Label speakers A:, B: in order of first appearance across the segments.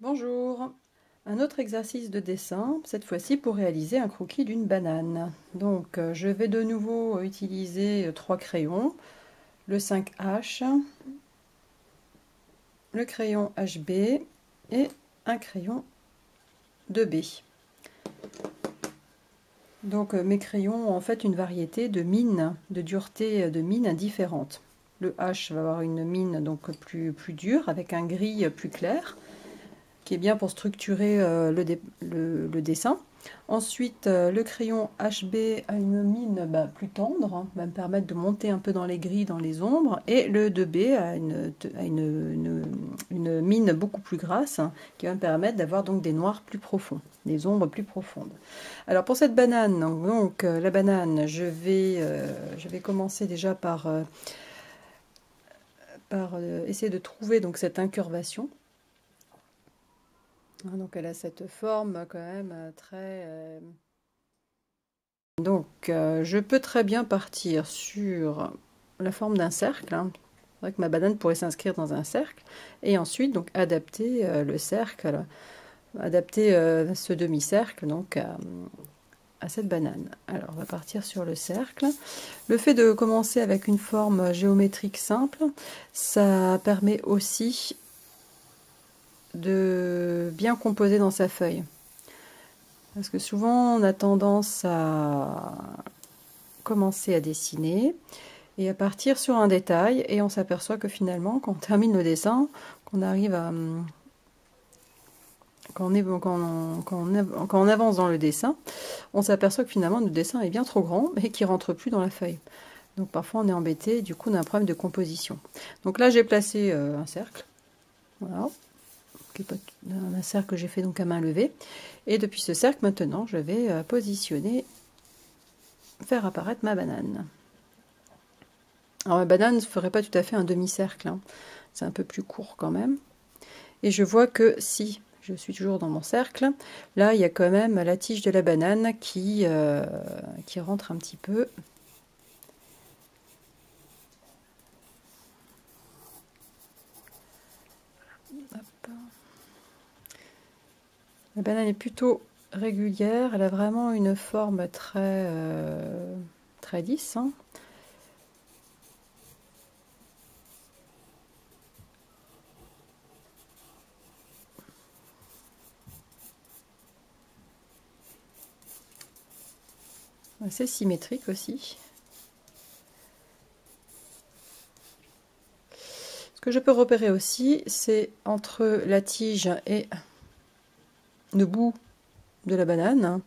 A: Bonjour, un autre exercice de dessin, cette fois-ci pour réaliser un croquis d'une banane. Donc je vais de nouveau utiliser trois crayons, le 5H, le crayon HB et un crayon 2B. Donc mes crayons ont en fait une variété de mines, de dureté de mine différentes. Le H va avoir une mine donc plus dure avec un gris plus clair, qui est bien pour structurer le dessin. Ensuite, le crayon HB a une mine plus tendre, va me permettre de monter un peu dans les gris, dans les ombres, et le 2B a une mine beaucoup plus grasse, qui va me permettre d'avoir donc des noirs plus profonds, des ombres plus profondes. Alors pour cette banane, donc la banane, je vais commencer déjà par essayer de trouver donc cette incurvation. Donc elle a cette forme quand même très... Donc je peux très bien partir sur la forme d'un cercle. C'est vrai que ma banane pourrait s'inscrire dans un cercle. Et ensuite donc adapter le cercle, adapter ce demi-cercle donc à cette banane. Alors on va partir sur le cercle. Le fait de commencer avec une forme géométrique simple, ça permet aussi de bien composer dans sa feuille. Parce que souvent, on a tendance à commencer à dessiner et à partir sur un détail, et on s'aperçoit que finalement, quand on termine le dessin, qu'on arrive à... Quand on avance dans le dessin, on s'aperçoit que finalement, le dessin est bien trop grand et qu'il ne rentre plus dans la feuille. Donc parfois, on est embêté, et du coup, on a un problème de composition. Donc là, j'ai placé un cercle. Voilà. Un cercle que j'ai fait donc à main levée. Et depuis ce cercle, maintenant, je vais faire apparaître ma banane. Alors ma banane ne ferait pas tout à fait un demi-cercle, hein. C'est un peu plus court quand même. Et je vois que si je suis toujours dans mon cercle, là il y a quand même la tige de la banane qui rentre un petit peu. Hop. La banane est plutôt régulière, elle a vraiment une forme très lisse, hein. Assez symétrique aussi. Ce que je peux repérer aussi, c'est entre la tige et le bout de la banane,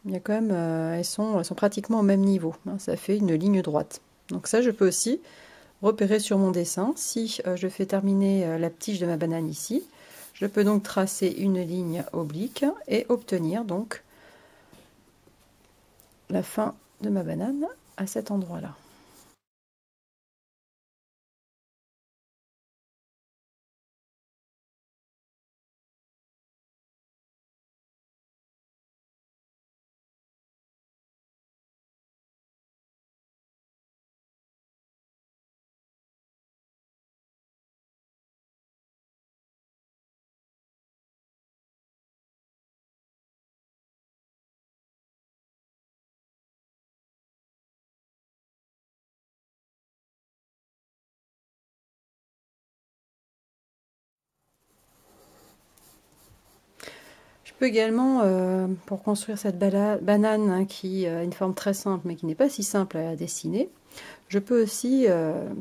A: il y a quand même, elles sont pratiquement au même niveau, hein, ça fait une ligne droite. Donc ça, je peux aussi repérer sur mon dessin. Si je fais terminer la tige de ma banane ici, je peux donc tracer une ligne oblique et obtenir donc la fin de ma banane à cet endroit-là. Je peux également, pour construire cette banane, hein, qui a une forme très simple, mais qui n'est pas si simple à dessiner, je peux aussi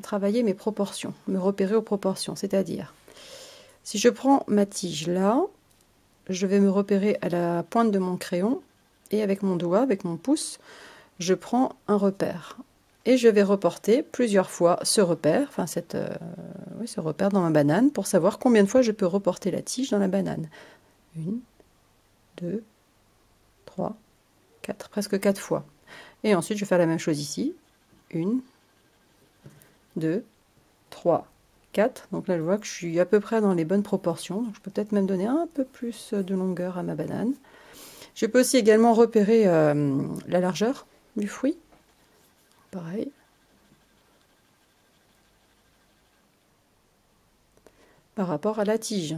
A: travailler mes proportions, me repérer aux proportions. C'est-à-dire, si je prends ma tige là, je vais me repérer à la pointe de mon crayon, et avec mon doigt, avec mon pouce, je prends un repère. Et je vais reporter plusieurs fois ce repère, enfin ce repère dans ma banane, pour savoir combien de fois je peux reporter la tige dans la banane. 1, 2, 3, 4, presque 4 fois. Et ensuite, je vais faire la même chose ici. 1, 2, 3, 4. Donc là, je vois que je suis à peu près dans les bonnes proportions. Donc je peux peut-être même donner un peu plus de longueur à ma banane. Je peux aussi également repérer la largeur du fruit. Pareil. Par rapport à la tige.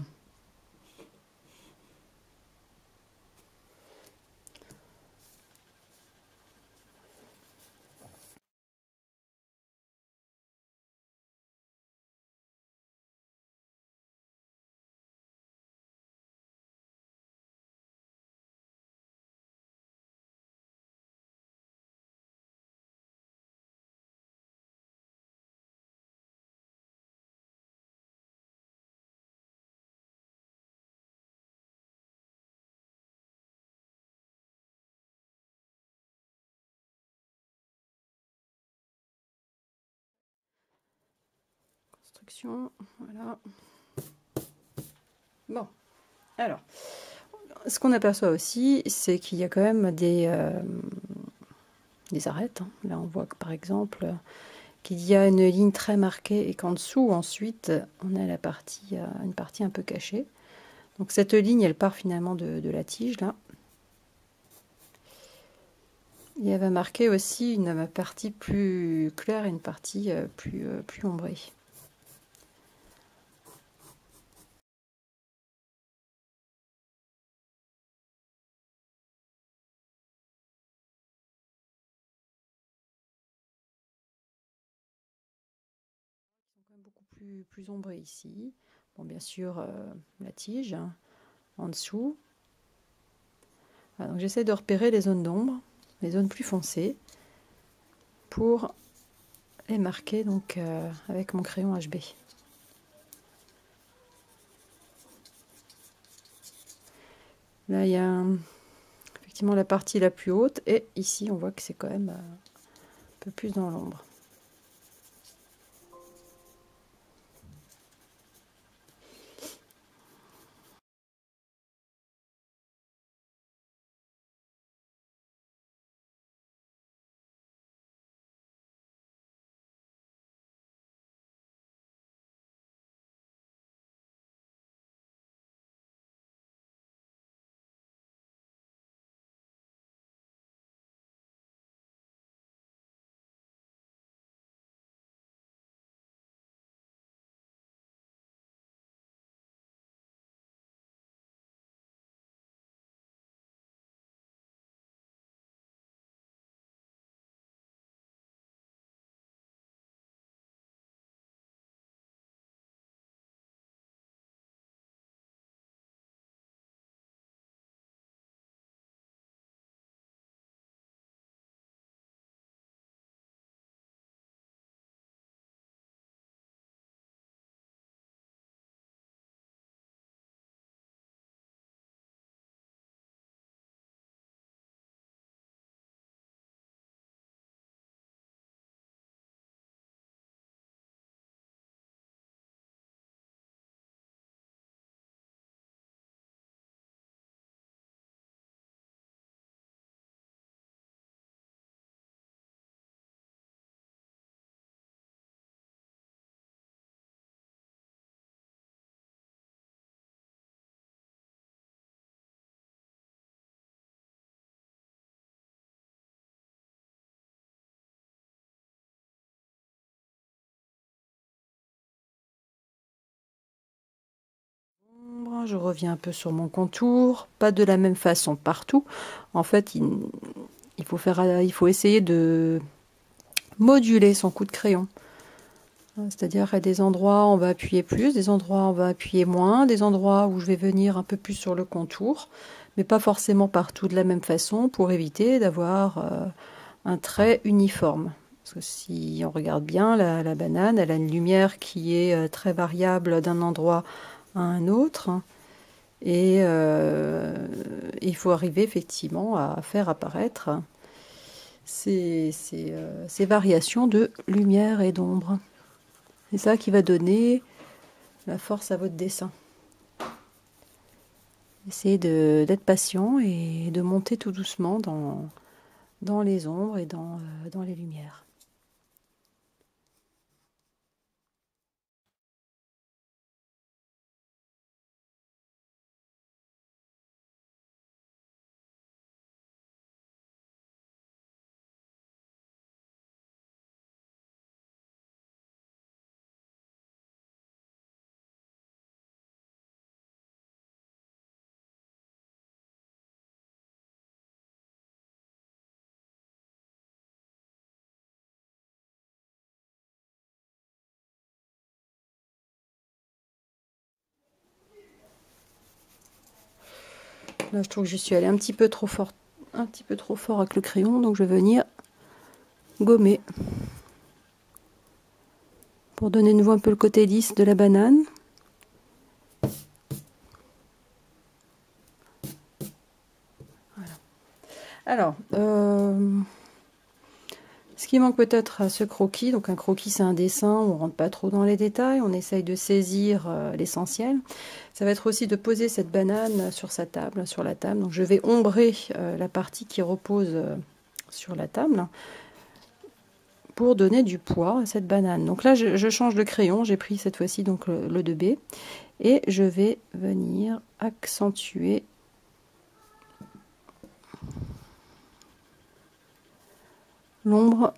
A: instructions. Voilà. Bon, alors, ce qu'on aperçoit aussi, c'est qu'il y a quand même des arêtes. Hein. Là, on voit que par exemple, qu'il y a une ligne très marquée et qu'en dessous, ensuite, on a une partie un peu cachée. Donc cette ligne, elle part finalement de la tige, là. Et elle va marquer aussi une partie plus claire et une partie plus ombrée. Ils sont quand même beaucoup plus ombrés ici. Bon, bien sûr, la tige, hein, en dessous. Voilà, donc j'essaie de repérer les zones d'ombre, les zones plus foncées, pour les marquer donc avec mon crayon HB. Là, il y a effectivement la partie la plus haute, et ici, on voit que c'est quand même un peu plus dans l'ombre. Je reviens un peu sur mon contour, pas de la même façon partout. En fait, il faut essayer de moduler son coup de crayon. C'est-à-dire à des endroits on va appuyer plus, des endroits on va appuyer moins, des endroits où je vais venir un peu plus sur le contour, mais pas forcément partout de la même façon pour éviter d'avoir un trait uniforme. Parce que si on regarde bien, la banane, elle a une lumière qui est très variable d'un endroit à un autre. Et il faut arriver effectivement à faire apparaître ces variations de lumière et d'ombre. C'est ça qui va donner la force à votre dessin. Essayez d'être patient et de monter tout doucement dans les ombres et dans les lumières. Là, je trouve que je suis allée un petit peu trop fort avec le crayon, donc je vais venir gommer pour donner de nouveau un peu le côté lisse de la banane. Voilà. Alors, Ce qui manque peut-être à ce croquis, donc un croquis c'est un dessin, on ne rentre pas trop dans les détails, on essaye de saisir l'essentiel. Ça va être aussi de poser cette banane sur sa table, sur la table. Donc je vais ombrer la partie qui repose sur la table pour donner du poids à cette banane. Donc là je change de crayon, j'ai pris cette fois-ci donc le 2B et je vais venir accentuer l'ombre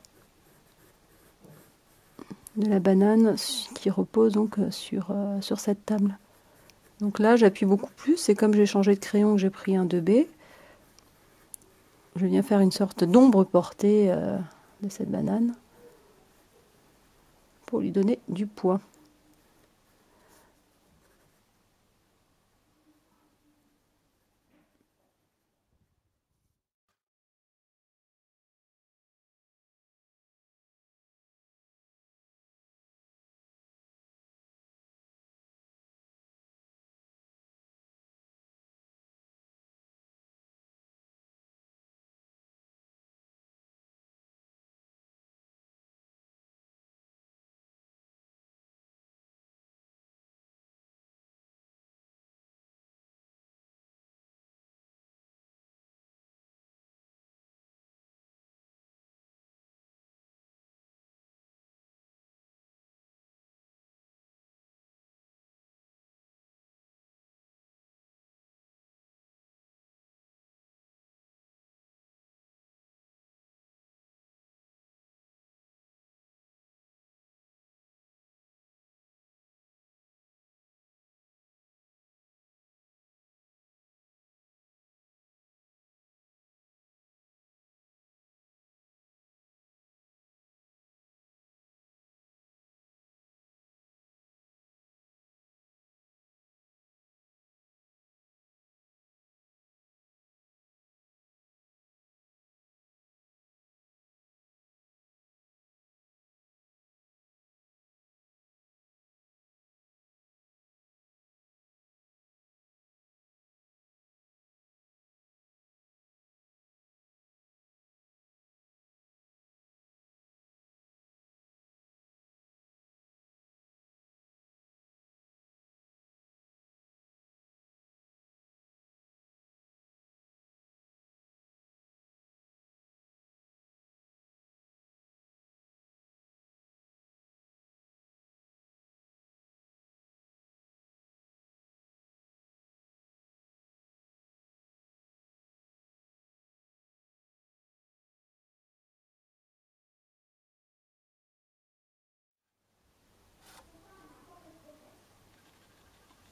A: de la banane qui repose donc sur cette table. Donc là j'appuie beaucoup plus, et comme j'ai changé de crayon, que j'ai pris un 2B, je viens faire une sorte d'ombre portée de cette banane pour lui donner du poids.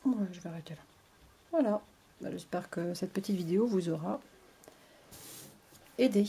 A: Ouais, je vais arrêter là. Voilà, j'espère que cette petite vidéo vous aura aidé.